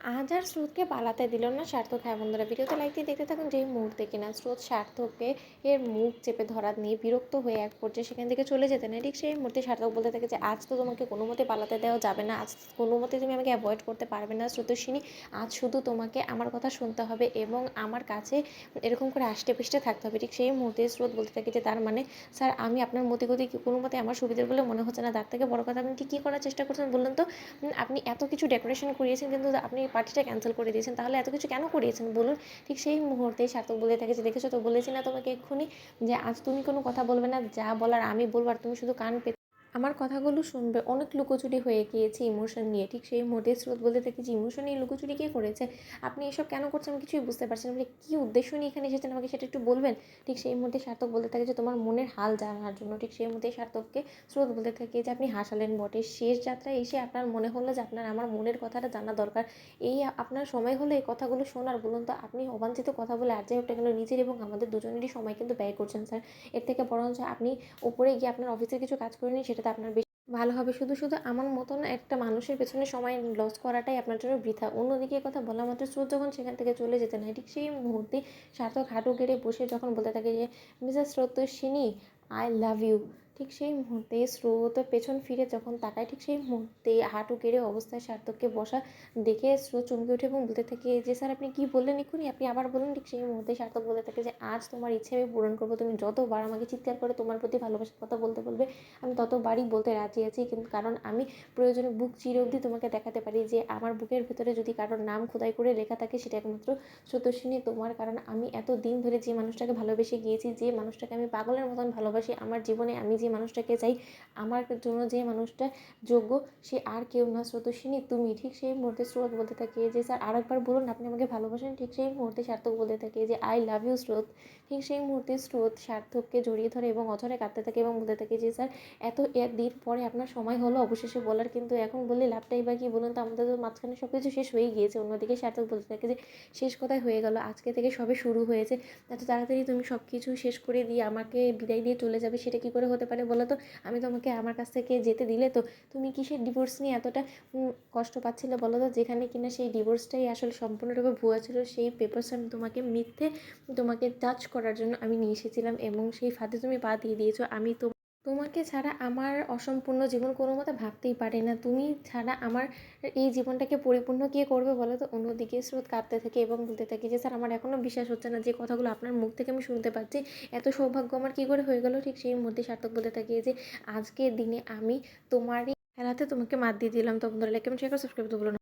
আজ আর স্রোতকে পালাতে দিল না সার্থক। হ্যাঁ বন্ধুরা, ভিডিওতে লাইক দিয়ে দেখতে থাকুন। যেই মুহূর্তে কিনা স্রোত সার্থককে এর মুখ চেপে ধরা নিয়ে বিরক্ত হয়ে এক পর্যায়ে সেখান থেকে চলে যেতে না, ঠিক সেই মুহূর্তে সার্থক বলতে থাকে যে আজ তো তোমাকে কোনো মতে পালাতে দেওয়া যাবে না, আজ কোনো মতে তুমি আমাকে অ্যাভয়েড করতে পারবে না স্রোতস্বিনী। আজ শুধু তোমাকে আমার কথা শুনতে হবে এবং আমার কাছে এরকম করে আষ্টে পিষ্টে থাকতে হবে। ঠিক সেই মুহূর্তে স্রোত বলতে থাকে যে তার মানে স্যার আমি আপনার মতিগতি কোনো মতে আমার সুবিধার বলে মনে হচ্ছে না। তার থেকে বড় কথা আপনি ঠিক কী করার চেষ্টা করছেন বলুন তো? আপনি এত কিছু ডেকোরেশন করিয়েছেন কিন্তু আপনি পার্টিটা ক্যান্সেল করে দিয়েছেন, তাহলে এত কিছু কেন করিয়েছেন বলুন? ঠিক সেই মুহূর্তেই সার্থক বলে থাকে যে দেখেছো তো, বলেছি না তোমাকে এক্ষুনি যে আজ তুমি কোনো কথা বলবে না, যা বলার আমি বলবো আর তুমি শুধু কান পেতে আমার কথাগুলো শুনবে। অনেক লুকোচুরি হয়ে গিয়েছে ইমোশন নিয়ে। ঠিক সেই মুহূর্তে স্রোত বলতে থাকে যে ইমোশন নিয়ে লুকোচুরি কে করেছে? আপনি এসব কেন করছেন আমি কিছুই বুঝতে পারছি না। আপনি কী উদ্দেশ্য নিয়ে এখানে এসেছেন আমাকে সেটা একটু বলবেন? ঠিক সেই মুহূর্তে সার্থক বলতে থাকে যে তোমার মনের হাল জানার জন্য। ঠিক সেই মুহূর্তে সার্থককে স্রোত বলতে থাকে যে আপনি হাসালেন বটে, শেষ যাত্রায় এসে আপনার মনে হলো যে আপনার আমার মনের কথাটা জানা দরকার। এই আপনার সময় হলো এই কথাগুলো শোনার বলুন তো? আপনি অবাঞ্ছিত কথা বলে আর যাই হোক কেন নিজের এবং আমাদের দুজনেরই সময় কিন্তু ব্যয় করছেন স্যার। এর থেকে বরঞ্চ আপনি উপরে গিয়ে আপনার অফিসের কিছু কাজ করে নিন, সেটাতে আপনার ভালো হবে। শুধু শুধু আমার মতন একটা মানুষের পেছনে সময় লস করাটাই আপনার জন্য বৃথা। অন্যদিকে কথা বলা মাত্র স্রোত যখন সেখান থেকে চলে যেতে নাই, ঠিক সেই মুহূর্তে সার্থক হাঁটু গেড়ে বসে যখন বলতে থাকে যে Mrs Srotoswini, I love you. ঠিক সেই মুহূর্তে স্রোত পেছন ফিরে যখন তাকায়, ঠিক সেই মুহূর্তে হাঁটু গেড়ে অবস্থায় সার্থককে বসা দেখে স্রোত চমকে ওঠে এবং বলতে থাকে যে স্যার আপনি কী বললেন এক্ষুনি, আপনি আবার বলুন। ঠিক সেই মুহূর্তে সার্থক বলতে থাকে যে আজ তোমার ইচ্ছে আমি পূরণ করবো। তুমি যতবার আমাকে চিৎকার করে তোমার প্রতি ভালোবাসার কথা বলতে বলবে আমি ততবারই বলতে রাজি আছি। কিন্তু কারণ আমি প্রয়োজনে বুক চিরে অবধি তোমাকে দেখাতে পারি যে আমার বুকের ভেতরে যদি কারোর নাম খোদাই করে লেখা থাকে সেটা একমাত্র স্রোতস্বিনী তোমার। কারণ আমি এত দিন ধরে যে মানুষটাকে ভালোবেসে গিয়েছি, যে মানুষটাকে আমি পাগলের মতন ভালোবাসি, আমার জীবনে আমি যে মানুষটাকে চাই, আমার জন্য যে মানুষটা যোগ্য, সে আর কেউ না স্রোতস্বিনী তুমি। ঠিক সেই মুহূর্তে স্রোত বলতে থাকে যে স্যার আরেকবার বলুন আপনি আমাকে ভালোবাসেন। ঠিক সেই মুহূর্তে সার্থক বলতে থাকে যে আই লাভ ইউ স্রোত। ঠিক সেই মুহূর্তে স্রোত সার্থককে জড়িয়ে ধরে এবং অঝরে কাঁদতে থাকে এবং বলতে থাকে যে স্যার এত দিন পরে আপনার সময় হলো অবশেষে বলার, কিন্তু এখন বললে লাভটাই বা কী বলুন তো? আমাদের তো মাঝখানে সব কিছু শেষ হয়েই গিয়েছে। অন্যদিকে সার্থক বলতে থাকে যে শেষ কথায় হয়ে গেল, আজকে থেকে সবে শুরু হয়েছে। এত তাড়াতাড়ি তুমি সব কিছু শেষ করে দিয়ে আমাকে বিদায় দিয়ে চলে যাবে, সেটা কী করে হতে পারে বলো তো? আমি তোমাকে আমার কাছ থেকে যেতে দিলে তো তুমি কিসের ডিভোর্স নিয়ে এতটা কষ্ট পাচ্ছিলে বলো তো? যেখানে কিনা সেই ডিভোর্সটাই আসলে সম্পূর্ণরূপে ভুয়া ছিল। সেই পেপারস আমি তোমাকে মিথ্যে তোমাকে টাচ করার জন্য আমি নিয়ে এসেছিলাম এবং সেই ফাঁদে তুমি পা দিয়ে দিয়েছো। আমি তো তোমাকে ছাড়া আমার অসম্পূর্ণ জীবন কোনো মতে ভাবতেই পারি না। তুমি ছাড়া আমার এই জীবনটাকে পরিপূর্ণ কে করবে বলো তো? অন্যদিকে স্রোত কাঁদতে থাকে এবং বলতে থাকে যে স্যার আমার এখনও বিশ্বাস হচ্ছে না যে কথাগুলো আপনার মুখ থেকে আমি শুনতে পাচ্ছি। এত সৌভাগ্য আমার কী করে হয়ে গেল? ঠিক সেই মধ্যে সার্থক বলতে থাকে যে আজকের দিনে আমি তোমারই খেলাতে তোমাকে মাত দিয়ে দিলাম। তো বন্ধুরা লাইক কমেন্ট শেয়ার করে সাবস্ক্রাইব করতে ভুলো না।